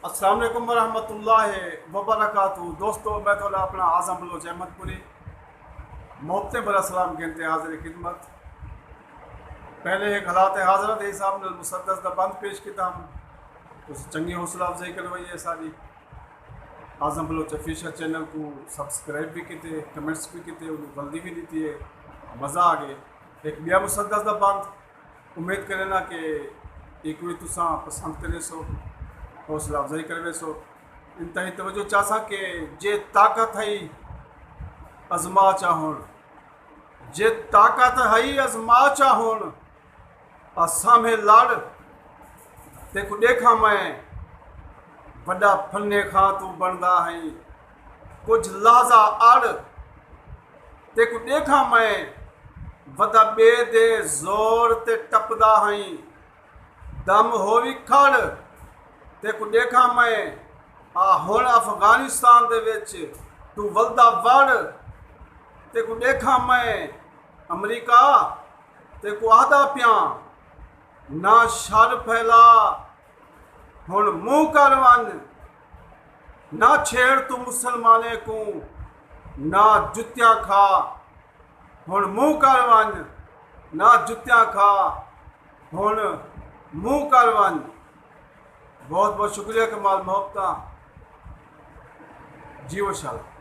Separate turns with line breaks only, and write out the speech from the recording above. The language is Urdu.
السلام علیکم ورحمۃ اللہ وبرکاتہ۔ دوستو میں تو اپنا اعظم بلوچ احمد پوری محبت برا سلام کہتے حاضر خدمت۔ پہلے ایک حالات حاضرت حساب نے مسدس دا بند پیش کیتا ہم اس چنگی حوصلہ افزائی کروائی ہے ساری اعظم بلوچ آفیشل چینل کو سبسکرائب بھی کیتے، کمنٹس بھی کیتے، انہیں جلدی بھی دیتی ہے، مزہ آ گئے۔ ایک بیا مسدس دا بند امید کرنا کہ ایک بھی تساں پسند کرے سو، حوصلہ افزائی کرے سو، انتہائی توجہ چاہسا کہ جے طاقت ہے ازما چاہون، جے طاقت ہے ازما چاہون، اساں میں لڑ تے کو دیکھا میں بڑا پھنے کھاں تو بندا ہے، کچھ لحظہ اڑ تے کو دیکھا میں ودا بے دے زور تے ٹپدا ہے، دم ہووی کھڑ تے کو دیکھا میں ہن افغانستان دے وچ تو ولدا وڑ تے کو دیکھا میں امریکہ تے کو آدھا پیاں نہ شر پھیلا ہن منہ کر ون، نہ چھیڑ تو مسلمانے کو نہ جتیاں کھا، ہن منہ کر ون نہ جتیاں کھا، ہن منہ کر ون۔ بہت بہت شکریہ کمال محبتہ، جی و شاء اللہ۔